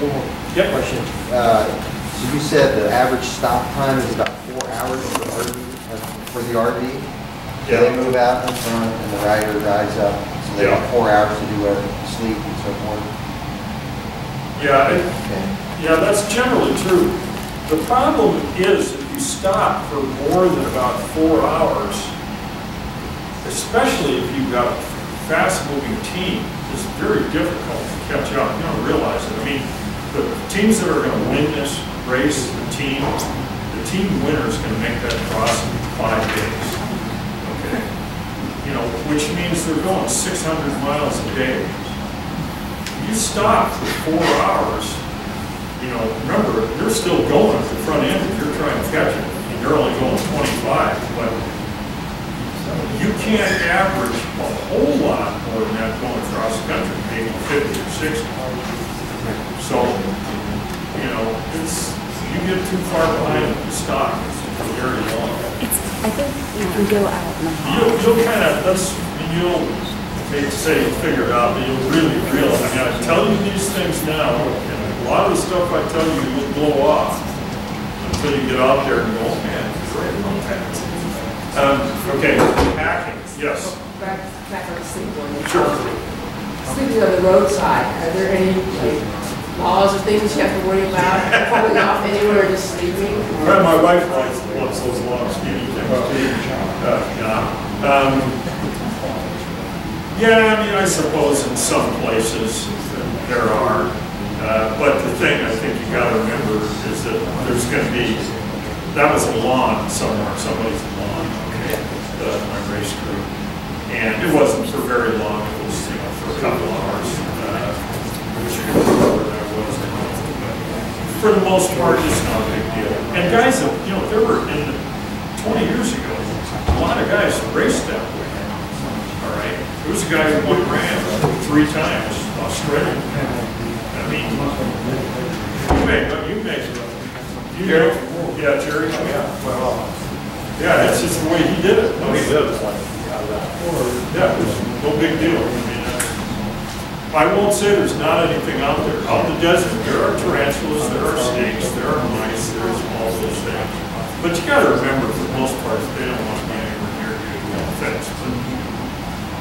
one more Yep. question. So you said the average stop time is about 4 hours for the RV? So Yeah. they move out in front and the rider rides up, so they have 4 hours to do sleep and so forth? Yeah, Okay. yeah, that's generally true. The problem is if you stop for more than about 4 hours, especially if you've got a fast-moving team, it's very difficult to catch up. You don't realize it. I mean, the teams that are going to win this race, the team winner is going to make that cross in 5 days. Okay, you know, which means they're going 600 miles a day. You stop for 4 hours, you know, remember, you're still going at the front end if you're trying to catch it, and you're only going 25, but you can't average a whole lot more than that going across the country, maybe 50 or 60. So, you know, you get too far behind the stock, it's very long. I think you can go out in the hall. You'll kind of, you'll, hate to say you'll figure it out, but you'll really realize. I mean, I tell you these things now, and a lot of the stuff I tell you will blow off until you get out there and go, oh man, great, okay, hacking, yes. Back on the sleep one. Sure. Sleeping on the roadside, are there any laws or things you have to worry about? Pulling off anywhere or just sleeping? Well, my wife wants those long skinny things too. Yeah, I mean, I suppose in some places there are, but the thing I think you got to remember is that there's going to be, that was a lawn somewhere, somebody's lawn, okay, my race crew, and it wasn't for very long, it was, you know, for a couple hours, which I don't know where that was, but for the most part, it's not a big deal. And guys, you know, there were, 20 years ago, a lot of guys raced that way. All right. There was a guy who won Grand 3 times, Australia. I mean, yeah, Jerry. Oh, yeah. Well, yeah, that's just the way he did it. No, he did it. Yeah, it was no big deal. I mean, I won't say there's not anything out there. Out in the desert, there are tarantulas, there are snakes, there are mice, there's all those things. But you got to remember, for the most part, they don't want to be anywhere near you. No offense, but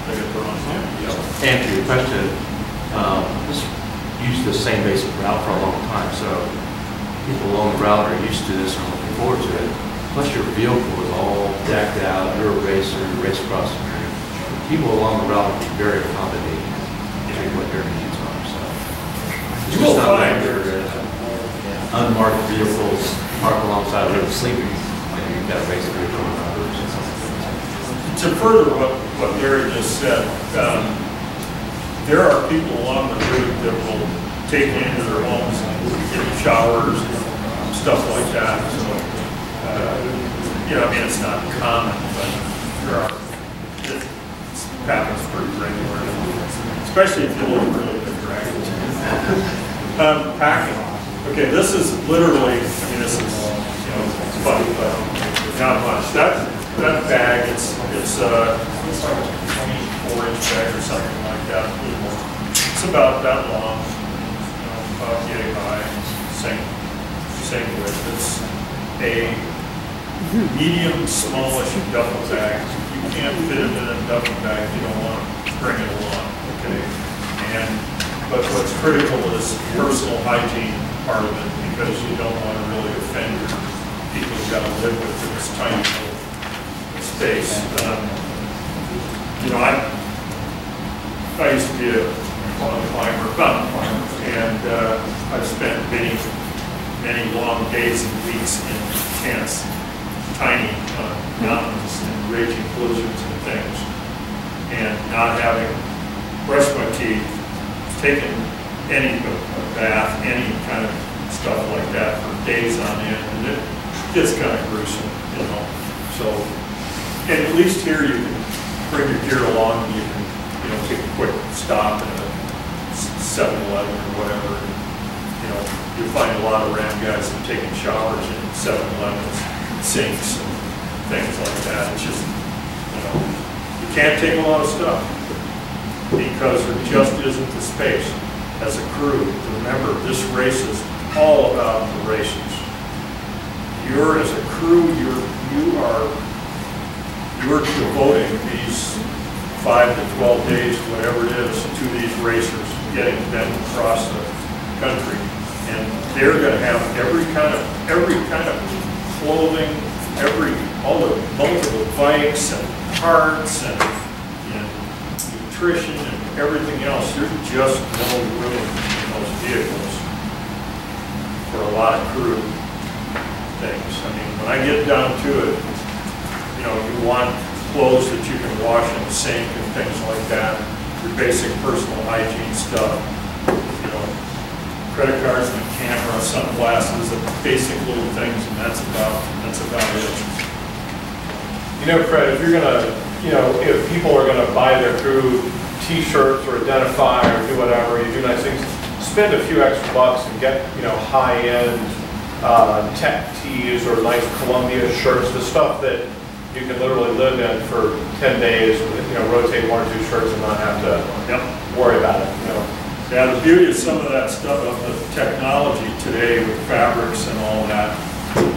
they get their own thing. To answer your question, just used the same basic route for a long time, so people along the route are used to this and looking forward to it. Plus your vehicle is all decked out, you're a racer, you race across the country. People along the route will be very accommodating to what their needs are. So it's just not like they're unmarked vehicles parked alongside the road sleeping, and you've got a race vehicle and others or something. To further what Larry just said, there are people along the route that will take you into their homes and get showers and stuff like that. So, I mean, it's not common, but there are, it happens pretty regularly, especially if you live really big dragons. Packing. Okay, this is literally, I mean, this is, funny, but not much. That bag, it's like a 24-inch bag or something like that. It's about that long, about yay high, same width. It's a medium, smallish duffel bag. You can't fit it in a duffel bag if you don't want to bring it along, okay? But what's critical is personal hygiene part of it, because you don't want to really offend your people you've got to live with in this tiny little space. I used to be a mountain climber, and I've spent many long days and weeks in tents, tiny mountains and raging blizzards and things, and not having brushed my teeth, taken any bath, any kind of stuff like that for days on end, and it gets kind of gruesome, So, and at least here you can bring your gear along and you can, take a quick stop at a 7-Eleven or whatever. And, you'll find a lot of Ram guys that are taking showers in 7-Elevens, sinks, and things like that. It's just, you can't take a lot of stuff because there just isn't the space. as a crew to remember this race is all about the races. You're, as a crew, you're devoting these 5 to 12 days, whatever it is, to these racers, getting them across the country. And they're going to have every kind of clothing, all the multiple bikes and parts and nutrition and everything else. There's just no room in those vehicles for a lot of crew things. I mean, when I get down to it, you want clothes that you can wash in the sink and things like that. Your basic personal hygiene stuff. Credit cards and a camera, sunglasses, the basic little things, and that's about it. Fred, if you're gonna, if people are gonna buy their crew T-shirts or identify or do whatever, you do nice things, spend a few extra bucks and get, high-end tech tees or nice Columbia shirts, the stuff that you can literally live in for 10 days, rotate 1 or 2 shirts and not have to worry about it, Yeah, the beauty of some of that stuff, of the technology today with fabrics and all that,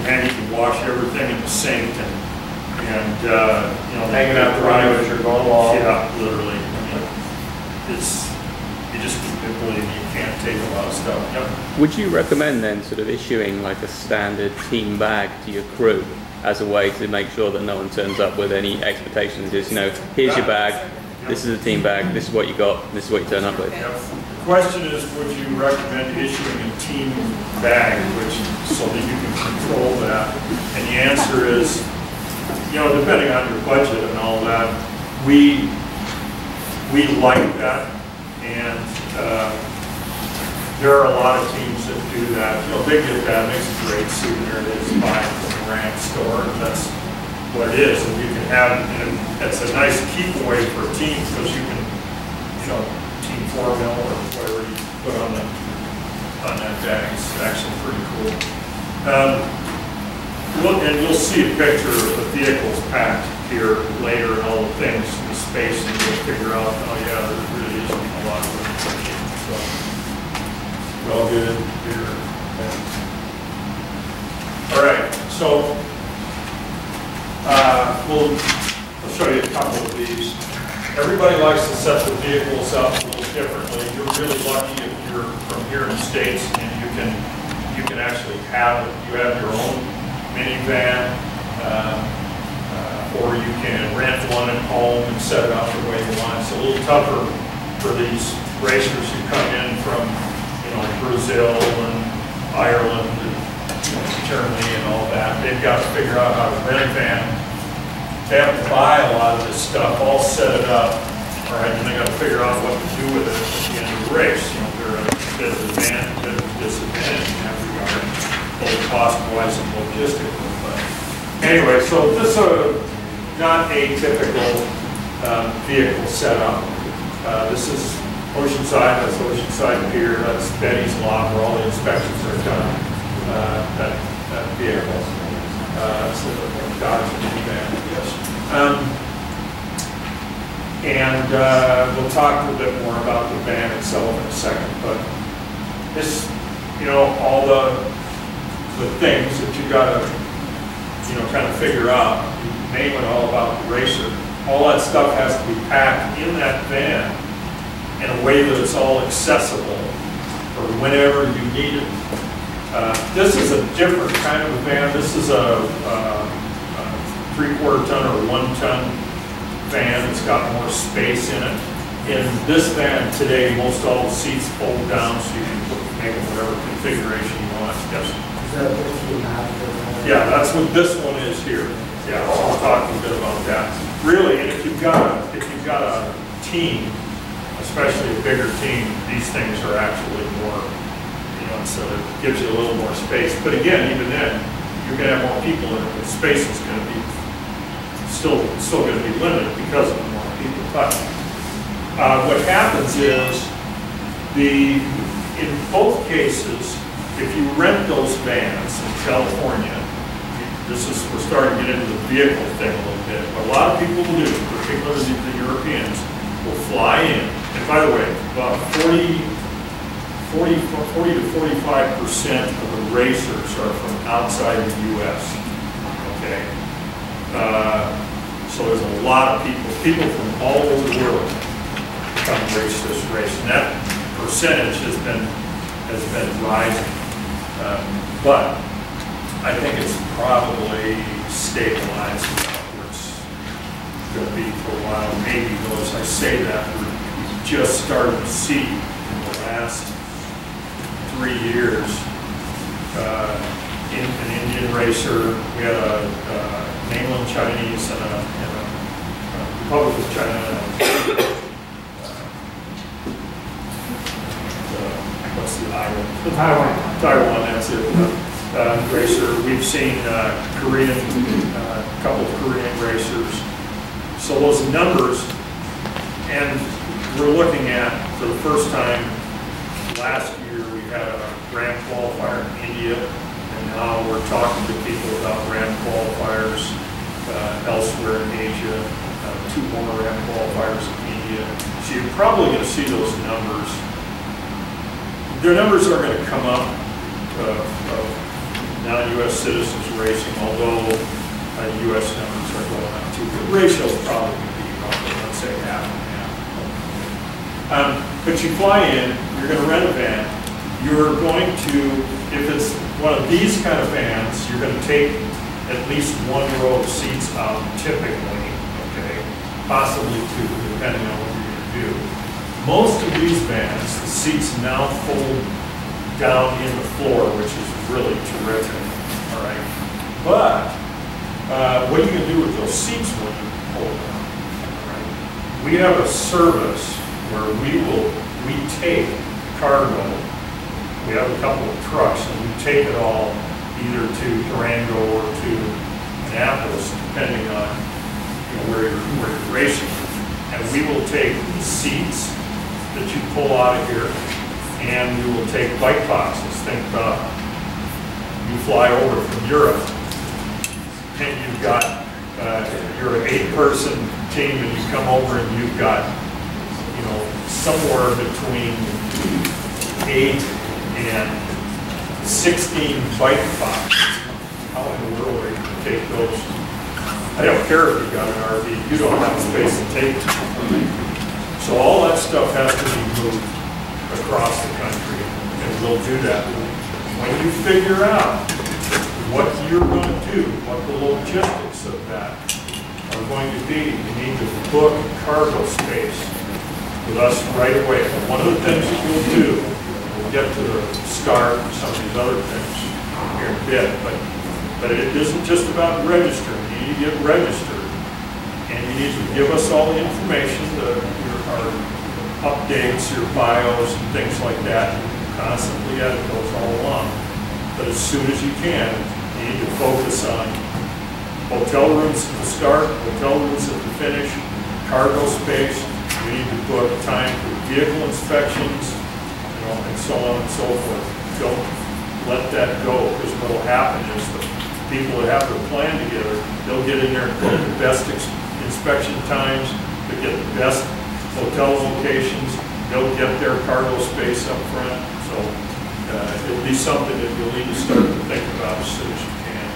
and you can wash everything in the sink and hanging out the running as you're going along. Yeah, literally. You just believe you can't take a lot of stuff. Yep. Would you recommend then sort of issuing like a standard team bag to your crew as a way to make sure that no one turns up with any expectations? Is, here's your bag, this is a team bag, this is what you got, this is what you turn up with. Yep. The question is, would you recommend issuing a team bag, so that you can control that? And the answer is, depending on your budget and all that, we like that, and there are a lot of teams that do that. They get that, makes a great souvenir that is buy from the Ram store, and that's what it is. And you can have, and it's a nice keep away for a team, because you can, Team 4 mil or whatever you put on that bag. It's actually pretty cool. And you'll see a picture of the vehicles packed here later and all the things, the space, and you'll figure out, oh yeah, there really isn't a lot of room. So, all good here. All right, so I'll show you a couple of these. Everybody likes to set the vehicles up a little differently. You're really lucky if you're from here in the States and you can actually have your own minivan, or you can rent one at home and set it up the way you want. It's a little tougher for these racers who come in from Brazil and Ireland and Germany and all that. They've got to figure out how to rent a van. They have to buy a lot of this stuff, all set it up, all right, and they got to figure out what to do with it at the end of the race. They're a bit of an advantage, a bit of a disadvantage in that regard, both cost-wise and logistically. But anyway, so this is not a typical vehicle setup. This is Oceanside, that's Oceanside Pier, that's Betty's Lot, where all the inspections are done, that vehicle. It's a Dodge minivan, yes. We'll talk a little bit more about the van itself in a second, but this, all the things that you gotta, kind of figure out, mainly all about the racer. All that stuff has to be packed in that van in a way that it's all accessible for whenever you need it. This is a different kind of a van. This is a 3/4 ton or 1 ton van. It's got more space in it. In this van today, most all the seats fold down, so you can make them whatever configuration you want. Yes. Is that what you have? Yeah, that's what this one is here. Yeah, so we'll talk a bit about that. Really, and if you've got a team, especially a bigger team, these things are actually more, so it gives you a little more space. But again, even then, you're going to have more people in it. The space is going to be still going to be limited because of the more people. But what happens is, in both cases, if you rent those vans in California, we're starting to get into the vehicle thing a little bit. What a lot of people will do, particularly the Europeans, will fly in. And by the way, about 40 40 to 45% of the racers are from outside the U.S. Okay, so there's a lot of people from all over the world come race this race, and that percentage has been rising. But I think it's probably stabilized where it's going to be for a while. Maybe, though, as I say that, we're just starting to see in the last 3 years in an Indian racer. We had a mainland Chinese and a Republic of China. What's the island? Taiwan, that's it. Racer. We've seen Korean, a couple of Korean racers. So those numbers, and we're looking at, for the first time last year, we had a Grand qualifier in India, and now we're talking to people about Grand qualifiers elsewhere in Asia, 2 more Grand qualifiers in India. So you're probably going to see those numbers. Their numbers are going to come up of non-U.S. citizens racing, although U.S. numbers are going up too. The ratio is probably going to be roughly, let's say, half and half. But you fly in, you're going to rent a van. You're going to, if it's one of these kind of vans, you're going to take at least 1 row of seats out typically, okay? Possibly 2, depending on what you're going to do. Most of these vans, the seats now fold down in the floor, which is really terrific, all right? But what are you going to do with those seats when you pull them? All right? We have a service where we take cargo. We have a couple of trucks, and we take it all either to Durango or to Annapolis, depending on where you're racing. And we will take the seats that you pull out of here, and we will take bike boxes. Think about you fly over from Europe, and you've got you're an 8-person team, and you come over and you've got somewhere between 8 and 16 bike boxes. How in the world are you going to take those? I don't care if you got an RV, you don't have space to take them. So all that stuff has to be moved across the country, and we'll do that. When you figure out what you're going to do, what the logistics of that are going to be, you need to book cargo space with us right away. And one of the things that you'll do, we'll get to the start of some of these other things here in a bit, but it isn't just about registering. You need to get registered, and you need to give us all the information, our updates, your bios, and things like that. You can constantly edit those all along. But as soon as you can, you need to focus on hotel rooms at the start, hotel rooms at the finish, cargo space. You need to book time for vehicle inspections, and so on and so forth. Don't let that go, because what will happen is the people that have their plan together, they'll get in there and put the best inspection times, they'll get the best hotel locations, they'll get their cargo space up front. So it'll be something that you'll need to start to think about as soon as you can.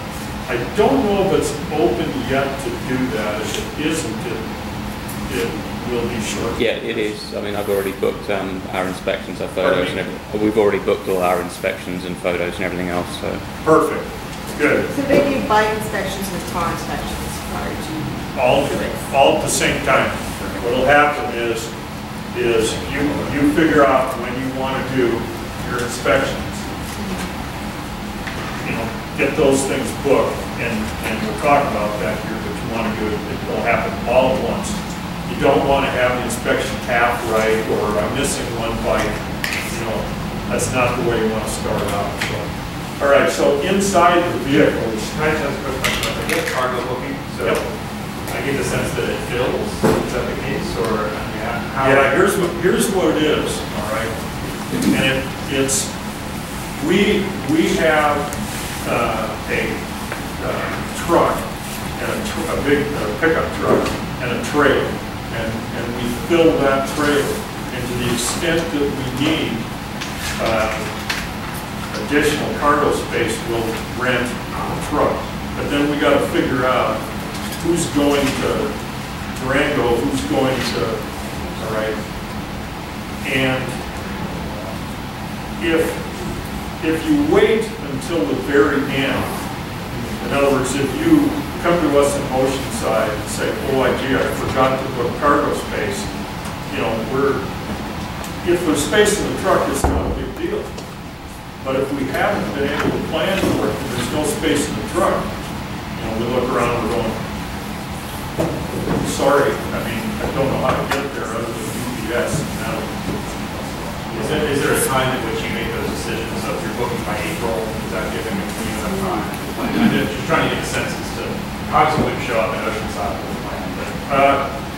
I don't know if it's open yet to do that. If it isn't, it will be short. Yeah, it is. I mean, I've already booked our inspections, our photos, and everything. We've already booked all our inspections and photos and everything else. So perfect. Good. So they do bike inspections and car inspections prior to all at the same time. What'll happen is you figure out when you want to do your inspections. Get those things booked, and we'll talk about that here. But you want to do it; it'll happen all at once. You don't want to have the inspection half right, or I'm missing one bike. That's not the way you want to start out. So, all right. So inside the vehicles, Can I just ask a quick question? I get cargo booking, so Yep. I get the sense that it fills. Is that the case, or how? yeah, here's what it is. All right, and it's we have a truck and a big pickup truck and a trailer, and we fill that trailer, and to the extent that we need additional cargo space, we'll rent a truck. But then we got to figure out who's going to Durango, who's going to, all right? And if you wait until the very end, in other words, if you come to us in Oceanside and say, oh, gee, I forgot to book cargo space, you know, if there's space in the truck, it's not a big deal. But if we haven't been able to plan for it, and there's no space in the truck, you know, we look around and we're going, sorry, I mean, I don't know how to get there other than UPS. Now, is there a time at which you make those decisions? So if you're booking by April, is that giving you enough time? I'm just trying to get a sense as to obviously wouldn't show up in Oceanside with a plan.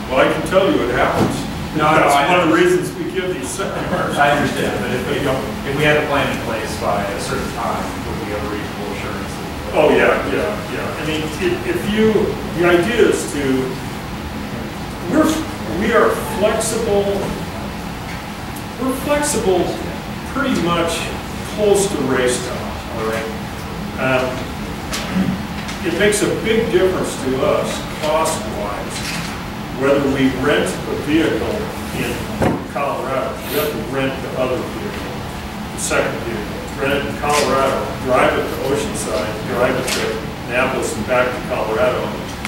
well, I can tell you it happens. That's one of the reasons we give these seminars. I understand, but if we had a plan in place by a certain time, would we have a reasonable assurance? Oh, yeah. I mean, the idea is we are flexible. We're flexible pretty much close to race time, all right? It makes a big difference to us, cost-wise, whether we rent a vehicle in Colorado. We have to rent the other vehicle, the second vehicle. Rent it in Colorado, drive it to Oceanside, drive it to Annapolis and back to Colorado,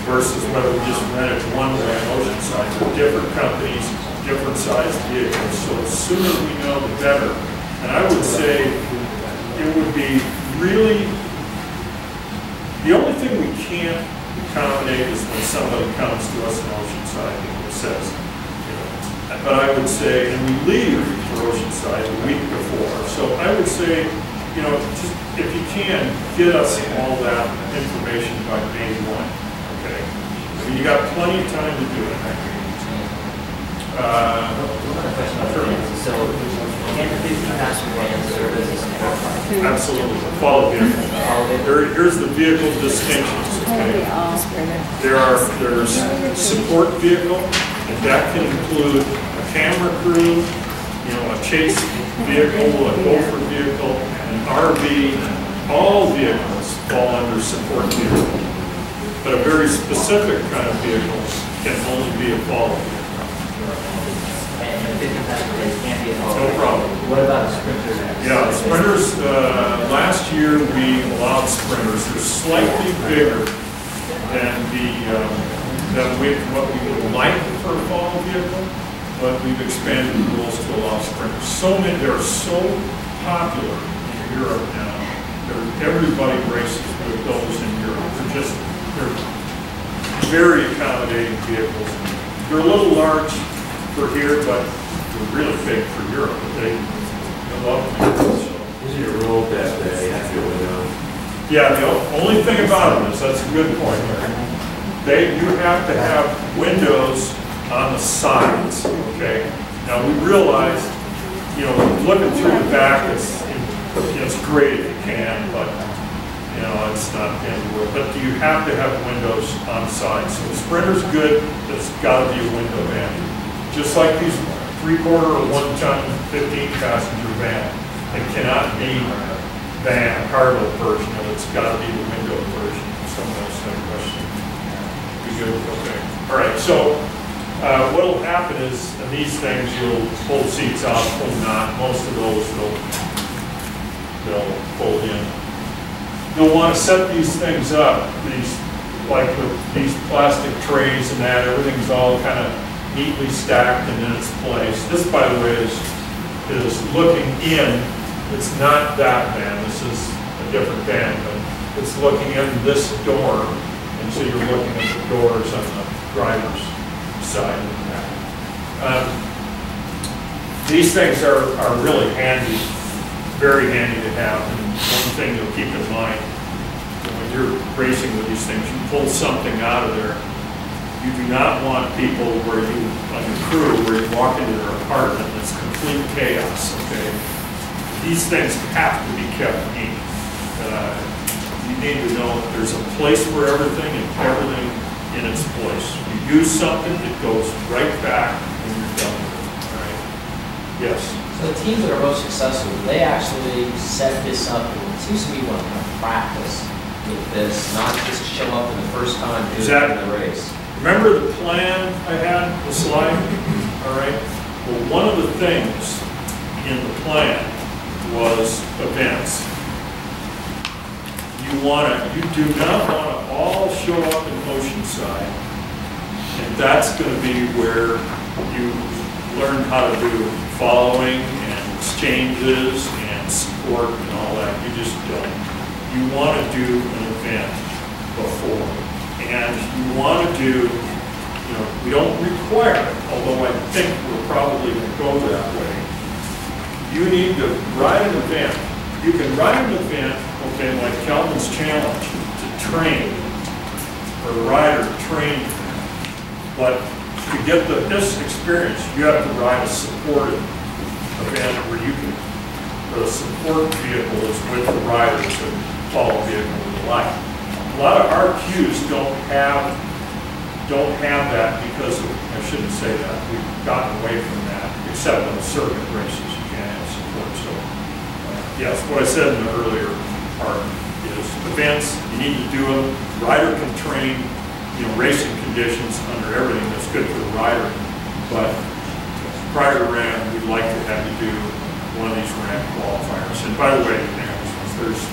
versus whether we just rent it one way in Oceanside. They're different companies, different sized vehicles. So the sooner we know, the better. And I would say it would be really, the only thing we can't accommodate is when somebody comes to us in Oceanside and says, you know, but I would say, and we leave for Oceanside the week before. So I would say, you know, just if you can, get us all that information by May 1, okay? I mean, you got plenty of time to do it. So, can the 50 passenger service Absolutely, follow vehicle. Here's the vehicle distinctions, okay? There's support vehicle, and that can include a camera crew, you know, a chase vehicle, a gopher vehicle, an RV. All vehicles fall under support vehicle. But a very specific kind of vehicle can only be a follow vehicle. No problem. What about sprinters? Yeah, sprinters, last year we allowed sprinters. They're slightly bigger than what we would like for a follow vehicle, but we've expanded the rules to allow sprinters. They're so popular in Europe now. Everybody races with those in Europe. They're very accommodating vehicles. They're a little large for here, but they're really big for Europe. They love vehicles. So. Isn't it a rule that they have to go window? Yeah, the only thing about them is, that's a good point, Larry. You have to have windows on the sides, okay? Now, we realize, you know, looking through the back, it's great if you can, but, you know, it's not the end of the world. But you have to have windows on the sides. So the Sprinter's good, but it's got to be a window van. Just like these 3/4 or 1-ton 15-passenger van. It cannot be van, cargo version of it. It's got to be the window version. Someone else had a question. We good? Okay. All right. So what will happen is, in these things, you'll pull seats out, pull not. Most of those they'll fold in. You'll want to set these things up. Like with these plastic trays and that, everything's all kind of neatly stacked and in its place. This, by the way, is looking in. It's not that van. This is a different van, but it's looking in this door, and so you're looking at the doors on the driver's side of the back. These things are really handy, very handy to have. And one thing you'll keep in mind when you're racing with these things, you pull something out of there. You do not want people on the crew where you walk into their apartment and it's complete chaos, okay? These things have to be kept neat. You need to know that there's a place for everything and everything in its place. You use something, it goes right back when you're done with it, all right? Yes? So the teams that are most successful, do they actually set this up? It seems to me one kind of practice with this, not just show up in the first time doing Exactly. the race. Remember the plan I had, the slide? All right. Well, one of the things in the plan was events. You do not want to all show up in Oceanside, and that's going to be where you learn how to do following and exchanges and support and all that. You just don't. You want to do an event before, and you want to do, we don't require it, although I think we're probably going to go that way. You need to ride an event. You can ride an event, okay, like Calvin's Challenge, to train, for the rider to train. But to get this experience, you have to ride a supported event where you can, the support vehicle is with the riders and follow vehicle with the light. A lot of RQs don't have that because of, I shouldn't say that, we've gotten away from that, except on the circuit races, you can't have support. So, yes, what I said in the earlier part is events, you need to do them. Rider can train, racing conditions under everything that's good for the rider. But prior to RAM, we'd like to have you do one of these RAM qualifiers. And by the way, there's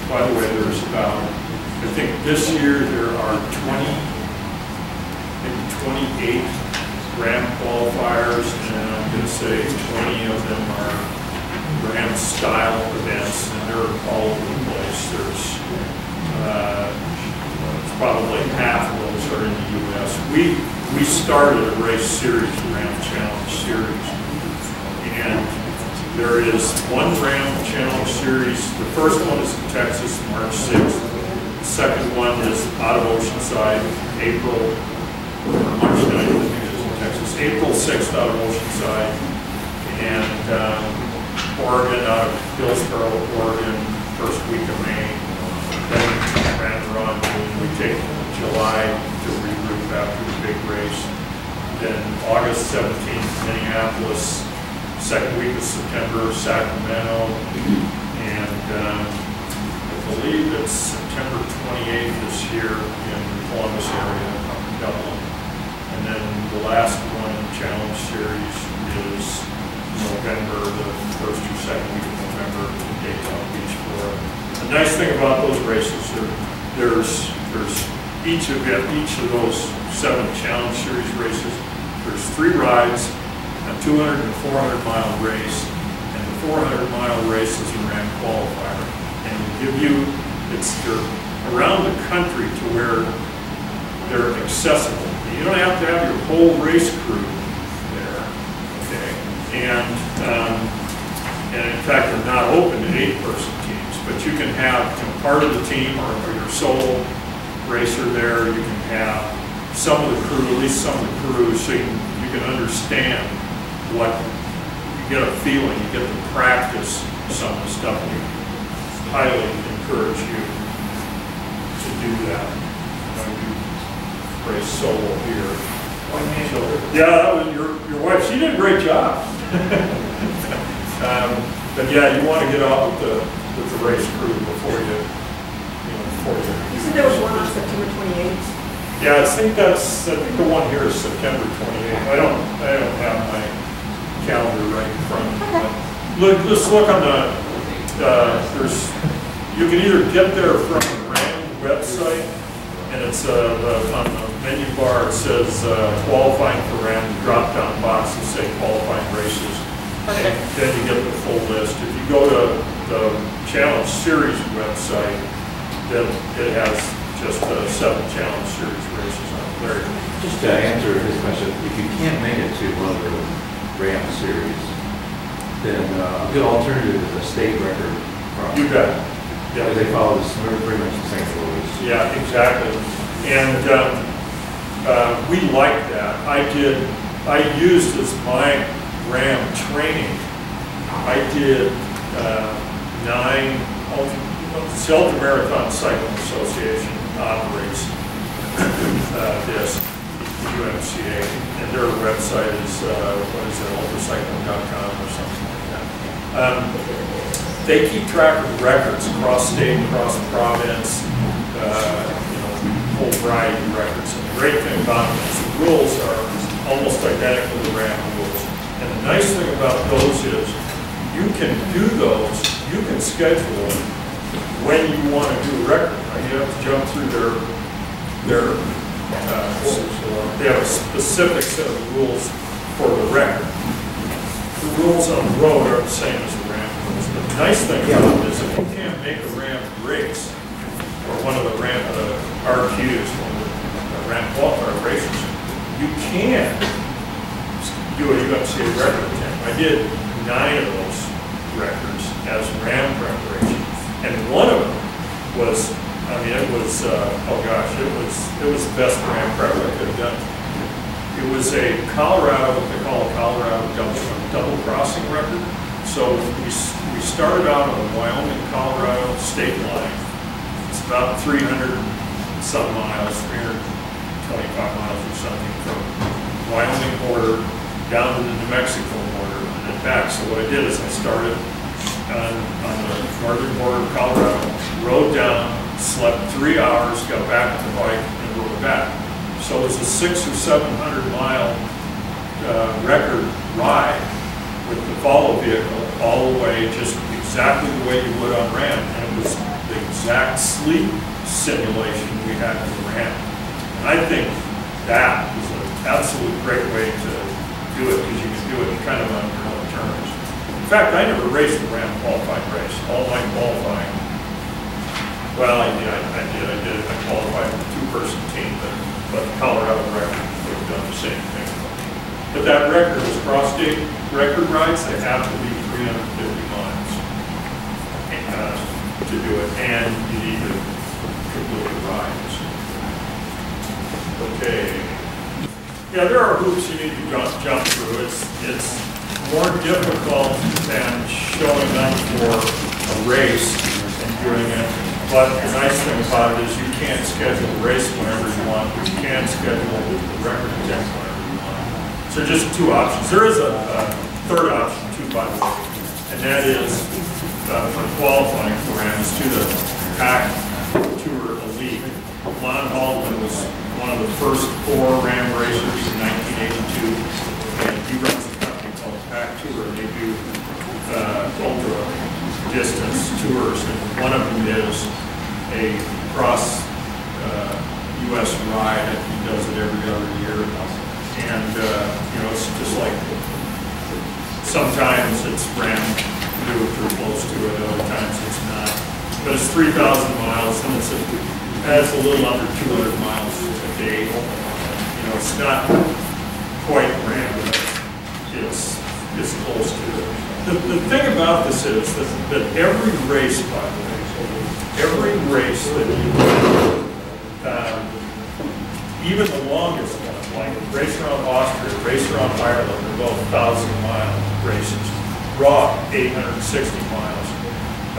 about, I think this year there are 28 RAM qualifiers, and I'm going to say 20 of them are RAM style events, and they're all over the place. There's probably half of those are in the U.S. We started a race series, the RAM Challenge Series, and there is one RAM Challenge Series. The first one is in Texas, March 6th. The second one is out of Oceanside, March 9th, I think it is in Texas. April 6th out of Oceanside, and Oregon out of Hillsboro, Oregon, first week of May. Then Grand Run, we take July to regroup after the big race. Then August 17th, Minneapolis. Second week of September, Sacramento. And I believe it's September 28th this year in the Columbus area, up in Dublin. And then the last one in the Challenge Series is November, the first or second week of November in Daytona Beach, Florida. The nice thing about those races, there's each of those 7 Challenge Series races, there's 3 rides, a 200 and 400 mile race, and the 400 mile race is a RAM qualifier. And they're around the country to where they're accessible. You don't have to have your whole race crew there, okay? And in fact, they're not open to 8-person teams, but you can have part of the team or your solo racer there. You can have some of the crew, at least some of the crew, so you can understand what, you get a feeling, you get to practice some of the stuff. We highly encourage you to do that. You race solo here. So, yeah, that was your wife. She did a great job. But yeah, you want to get out with the race crew before you. You said there was one on September 28th? Yeah, I think the one here is September 28th. I don't have my calendar right in front of me. But let's look on you can either get there from the RAM website, and it's on the menu bar, it says qualifying for RAM, the drop-down box will say qualifying races. And then you get the full list. If you go to the Challenge Series website, then it has just 7 Challenge Series races on there. Just to answer his question, if you can't make it to one of the RAM series, then a good alternative is a state record. You bet. Yeah. They follow pretty much the same rules. Yeah, exactly. And we like that. I used as my RAM training, I did 9, the Ultra Marathon Cycling Association operates this, UMCA, and their website is, ultracycling.com or something like that. They keep track of records across state, across province, whole variety of records. And the great thing about them is the rules are almost identical to RAM rules. And the nice thing about those is you can do those, you can schedule them when you want to do a record. You have to jump through they have a specific set of rules for the record. The rules on the road are the same as the RAM rules. But the nice thing about it is if you can't make a RAM race, or one of the RAM RQs, one of the RAM qualifier races, you can do a UMCA record attempt. I did 9 of those records as RAM preparation, and one of them was, it was the best RAM prep I could have done. It was a Colorado, what they call a Colorado double crossing record. So we started out on the Wyoming-Colorado state line. It's about 300 some miles, 325 miles or something from Wyoming border down to the New Mexico border and then back. So what I did is I started on the northern border of Colorado, rode down, slept 3 hours, got back on the bike and rode back. So it was a 600 or 700 mile record ride with the follow vehicle all the way, just exactly the way you would on RAM. And it was the exact sleep simulation we had with RAM. And I think that is an absolute great way to do it, because you can do it kind of on your own terms. In fact, I never raced the RAM qualified race. All my qualifying, well, I did. I qualified with a 2-person team, but Colorado record would have done the same thing. But that record was cross-state record rides. They have to be 350 miles to do it, and you need to complete the rides. Okay. Yeah, there are hoops you need to jump through. It's more difficult than showing up for a race and doing it. But the nice thing about it is you can schedule a race whenever you want, but you can schedule the record attempt whenever you want. So just 2 options. There is a third option too, by the way, and that is for qualifying for RAMs to the PAC Tour Elite. Lon Haldeman was one of the first 4 RAM racers in 1982, and he runs a company called PAC Tour, and they do ultra distance tours, and one of them is a cross U.S. ride, and he does it every other year. And it's just like, sometimes it's RAM moved or close to it, other times it's not. But it's 3,000 miles, and it has a little under 200 miles a day. It's not quite RAM, but it's close to it. The thing about this is that every race, by the way, every race that you do, even the longest one, like race around Austria, race around Ireland, they're both 1,000-mile races. Raw, 860 miles. A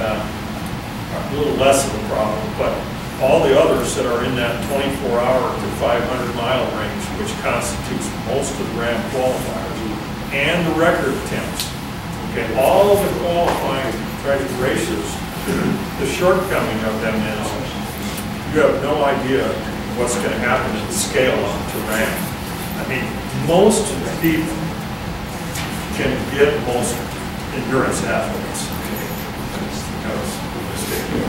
little less of a problem, but all the others that are in that 24-hour to 500-mile range, which constitutes most of the RAM qualifiers, and the record attempts. Okay, all of the qualifying races, the shortcoming of them is you have no idea what's going to happen at the scale up to RAM. I mean, most people can get most endurance athletes.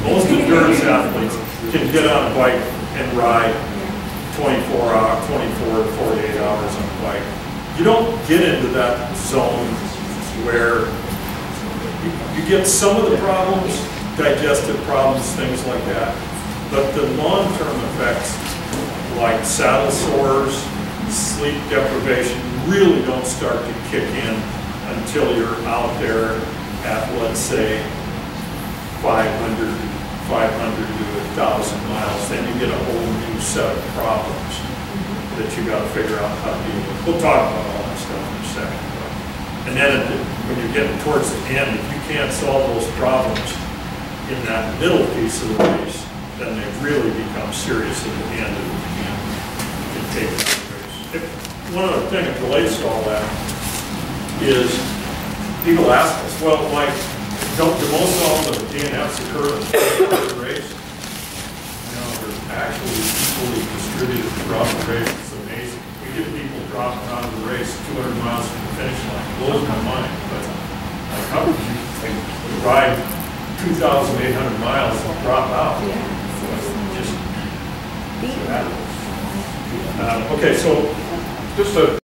Most endurance athletes can get on a bike and ride 24 to 48 hours on a bike. You don't get into that zone where you get some of the problems, digestive problems, things like that. But the long-term effects, like saddle sores, sleep deprivation, really don't start to kick in until you're out there at, let's say, 500 to 1,000 miles. Then you get a whole new set of problems that you got to figure out how to deal with. We'll talk about all that stuff in a second. And then when you're getting towards the end, if you can't solve those problems in that middle piece of the race, then they really become serious at the end of it. You can take the race. One other thing that relates to all that is people ask us, well, like, do most of the DNFs occur in the race? No, they're actually equally distributed throughout the race. It's amazing. We get people dropping out of the race 200 miles from the finish line. It blows my mind. But like, how would you ride 2,800 miles and drop out? Just, okay, so Just a